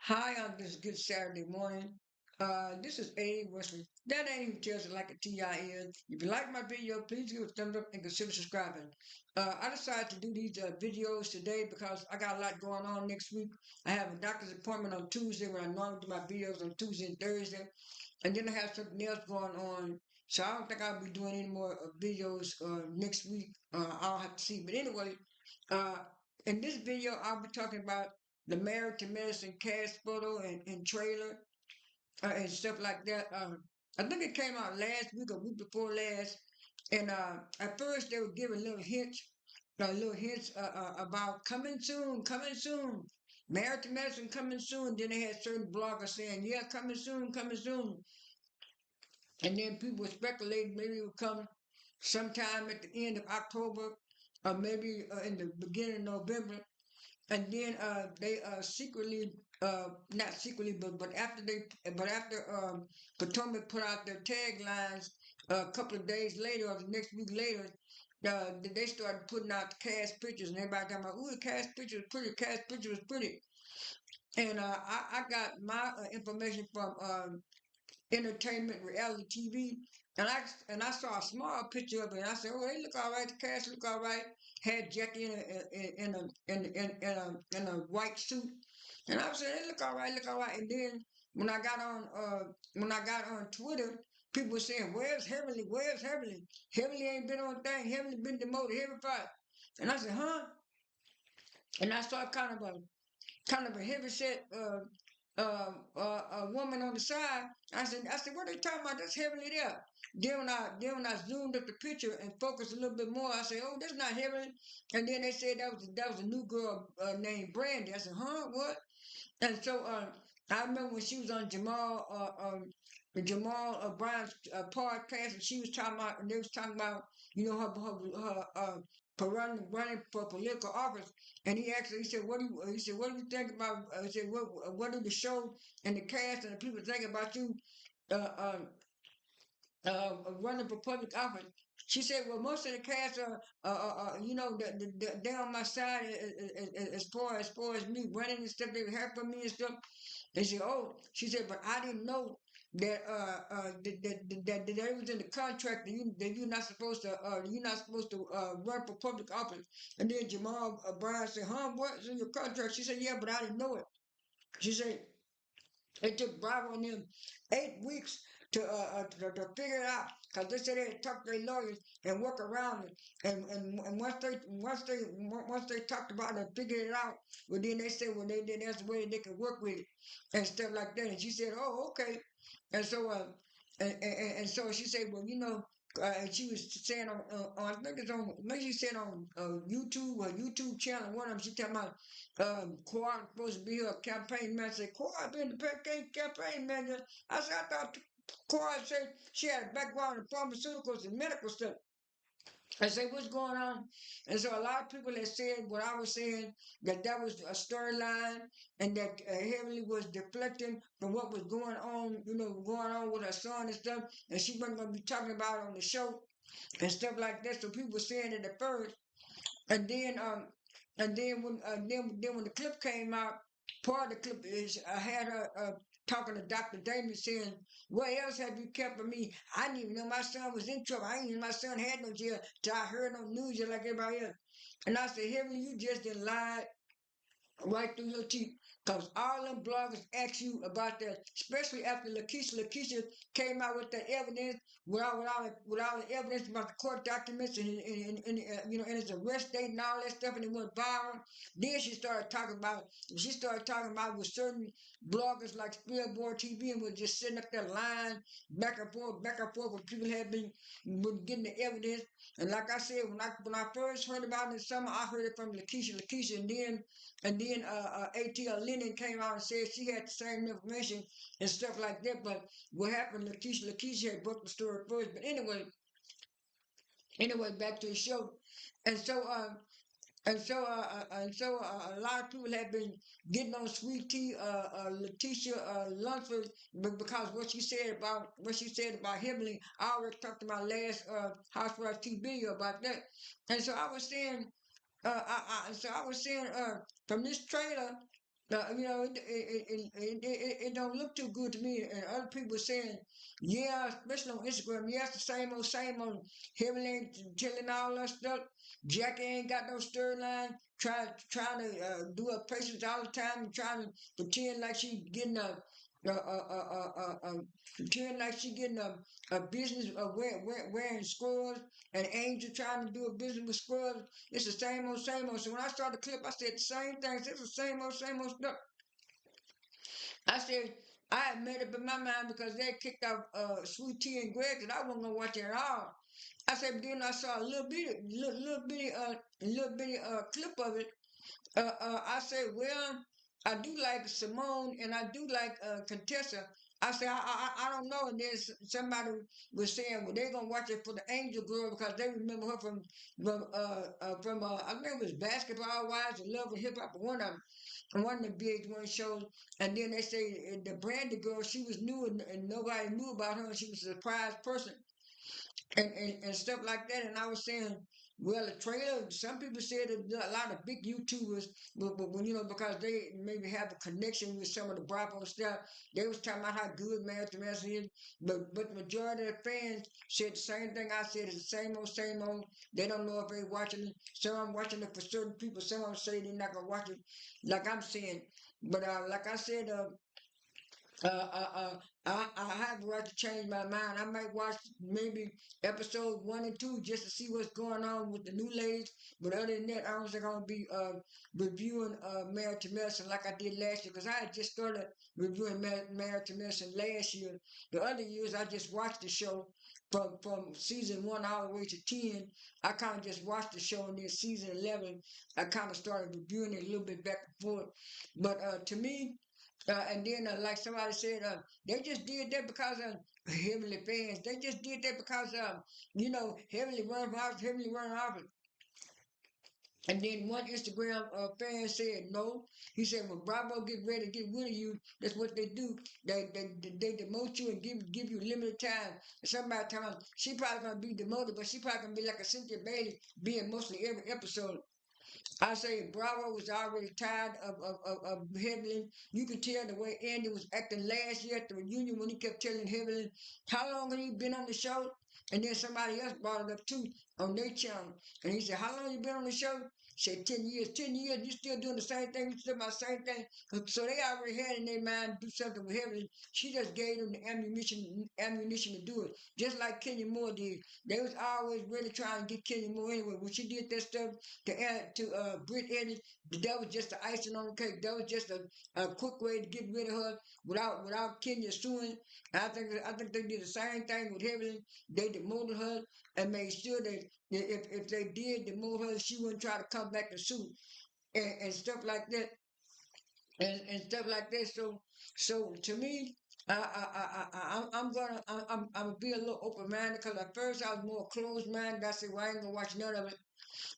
Hi on this good Saturday morning. This is A. Wesley. That ain't even tells it like a TI is. If you like my video, please give it a thumbs up and consider subscribing. I decided to do these videos today because I got a lot going on next week. I have a doctor's appointment on Tuesday when I normally do my videos on Tuesday and Thursday. And then I have something else going on. So I don't think I'll be doing any more videos next week. I'll have to see. But anyway, uh, in this video, I'll be talking about the Married to Medicine cast photo and trailer and stuff like that. I think it came out last week or week before last. And at first, they were giving little hints about coming soon, coming soon. Married to Medicine coming soon. Then they had certain bloggers saying, yeah, coming soon, coming soon. And then people were speculating maybe it would come sometime at the end of October or maybe in the beginning of November. And then they secretly, not secretly, but after Potomac put out their taglines a couple of days later or the next week later, they started putting out the cast pictures and everybody talking about, ooh, the cast picture was pretty, cast picture was pretty. And I got my information from entertainment reality TV. And I saw a small picture of it. And I said, "Oh, they look all right. The cast look all right." Had Jackie in a white suit, and I said, "They look all right, look all right." And then when I got on when I got on Twitter, people were saying, "Where's Heavenly? Where's Heavenly? Heavenly ain't been on thing. Heavenly been demoted. Heavenly fired." And I said, "Huh?" And I saw kind of a heavyset a woman on the side. I said, what are they talking about? That's heavenly there. Then when I zoomed up the picture and focused a little bit more, I said, oh, that's not heavenly. And then they said that was a new girl named Brandy. I said, huh, what? And so I remember when she was on Jamal Brown's podcast, and she was talking about, and they was talking about, her running for political office. And he said, what do you think about? He said, what do the show and the cast and the people think about you uh, uh, running for public office? She said, well, most of the cast are, they're on my side as far as me running and stuff. They were helping me and stuff. They said, "Oh," she said, "but I didn't know that they was in the contract that you're not supposed to run for public office." And then Jamal Bryan said, "Huh? What's in your contract?" She said, "Yeah, but I didn't know it." She said, it took Bravo and them 8 weeks to figure it out because they said they had talked to their lawyers and work around it. And once they talked about it and figured it out, well then they said well that's the way they could work with it and stuff like that. And she said, oh okay. And so and so she said, well and she was saying I think it's on, maybe she said on YouTube, a YouTube channel, one of them, she talking about Quad supposed to be her campaign manager. I said, Quad been the campaign manager. I said, I thought Quad said she had a background in pharmaceuticals and medical stuff. I said, what's going on? And so a lot of people had said what I was saying, that was a storyline and that Heavenly was deflecting from what was going on with her son and stuff. And she wasn't going to be talking about it on the show and stuff like that. So people were saying it at first. And then when the clip came out, part of the clip is I had her talking to Dr. Damon saying, "What else have you kept of me? I didn't even know my son was in trouble. I didn't even know my son had no jail till I heard on the news just like everybody else." And I said, "Heavenly, you just didn't lie right through your teeth. Because all them bloggers ask you about that, especially after Lakeisha. Lakeisha came out with the evidence, with all the evidence about the court documents and his arrest date and all that stuff, and it went viral. Then she started talking about with certain bloggers like Spillboard TV and was just sitting up there lying back and forth when people had been getting the evidence. And like I said, when I first heard about it in the summer, I heard it from Lakeisha, and then ATL Lennon came out and said she had the same information and stuff like that. But what happened, Lakeisha had broke the story first. But anyway, back to the show. And so, a lot of people have been getting on Sweet Tea, Letitia Lunsford, because what she said about Heavenly. I already talked about last Housewives TV about that, and so I was saying, from this trailer. It don't look too good to me. And other people saying, yeah, especially on Instagram, yeah, it's the same old. Heaven ain't telling all that stuff. Jackie ain't got no storyline. Trying to do her patients all the time and trying to pretend like she getting pretend like she getting a business of wearing scrubs and Angel trying to do a business with scrubs. It's the same old, same old. So when I started the clip, I said the same things. It's the same old stuff. I said I had made up in my mind because they kicked off Sweet Tea and Greg that I wasn't gonna watch it at all. I said, but then I saw a little bitty clip of it. I said, well, I do like Simone and I do like Contessa. I said, I don't know. And then somebody was saying, well, they're gonna watch it for the Angel Girl because they remember her from I think it was Basketball Wives and Love and Hip Hop, one of the VH1 shows. And then they say the Brandy girl, she was new and nobody knew about her, and she was a surprise person and stuff like that. And I was saying, well, the trailer, some people said a lot of big YouTubers, but when because they maybe have a connection with some of the Bravo stuff, they was talking about how good Married to Master is. But the majority of the fans said the same thing I said. It's the same old, same old. They don't know if they're watching it. Some of them watching it for certain people. Some of them say they're not gonna watch it, like I'm saying. But like I said, uh, uh, uh, I have the right to change my mind. I might watch maybe episode 1 and 2 just to see what's going on with the new ladies. But other than that, I don't think I'm gonna be reviewing Married to Medicine like I did last year because I had just started reviewing Married to Medicine last year. The other years I just watched the show from season 1 all the way to 10. I kind of just watched the show, and then season 11 I kind of started reviewing it a little bit back and forth. But to me. And then, like somebody said, they just did that because of Heavenly fans. They just did that because, Heavenly run off, Heavenly run off. And then one Instagram fan said no. He said when Bravo get ready to get rid of you, that's what they do. They demote you and give you limited time. And somebody telling she probably gonna be demoted, but she probably gonna be like a Cynthia Bailey, being mostly every episode. I say Bravo was already tired of Heavenly. You could tell the way Andy was acting last year at the reunion when he kept telling Heavenly how long had he been on the show. And then somebody else brought it up too on their channel. And he said, how long you been on the show? He said 10 years. 10 years, you still doing the same thing, you still about the same thing. So they already had in their mind to do something with Heavenly. She just gave them the ammunition to do it. Just like Kenny Moore did. They was always really trying to get Kenny Moore anyway. When she did that stuff to Britt Eddie, that was just the icing on the cake. That was just a quick way to get rid of her without Kenya suing. And I think they did the same thing with Heavenly. They demoted her and made sure that if they did demote her, she wouldn't try to come back and sue and stuff like that and stuff like that. So to me, I'm gonna be a little open minded because at first I was more closed minded. I said, well, I ain't gonna watch none of it.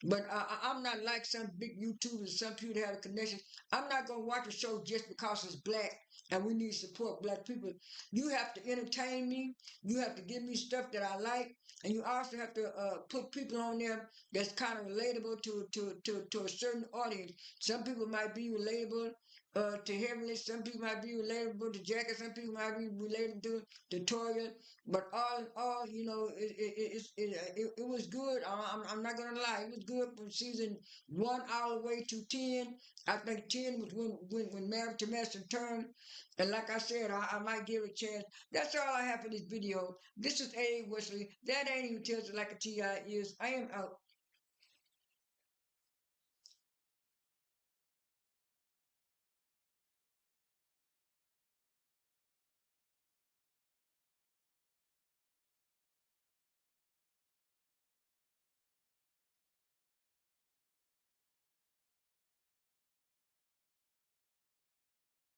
But I'm not like some big YouTubers, some people that have a connection. I'm not gonna watch a show just because it's black and we need to support black people. You have to entertain me. You have to give me stuff that I like, and you also have to put people on there that's kind of relatable to a certain audience. Some people might be relatable to Heavenly. Some people might be relatable to Jackie. Some people might be related to Toya. But all in all, it was good. I'm not gonna lie, it was good from season 1 all the way to 10. I think 10 was when Married to Master turned. And like I said, I might give it a chance. That's all I have for this video. This is A. Wesley. That ain't even tells it like a TI is. I am out.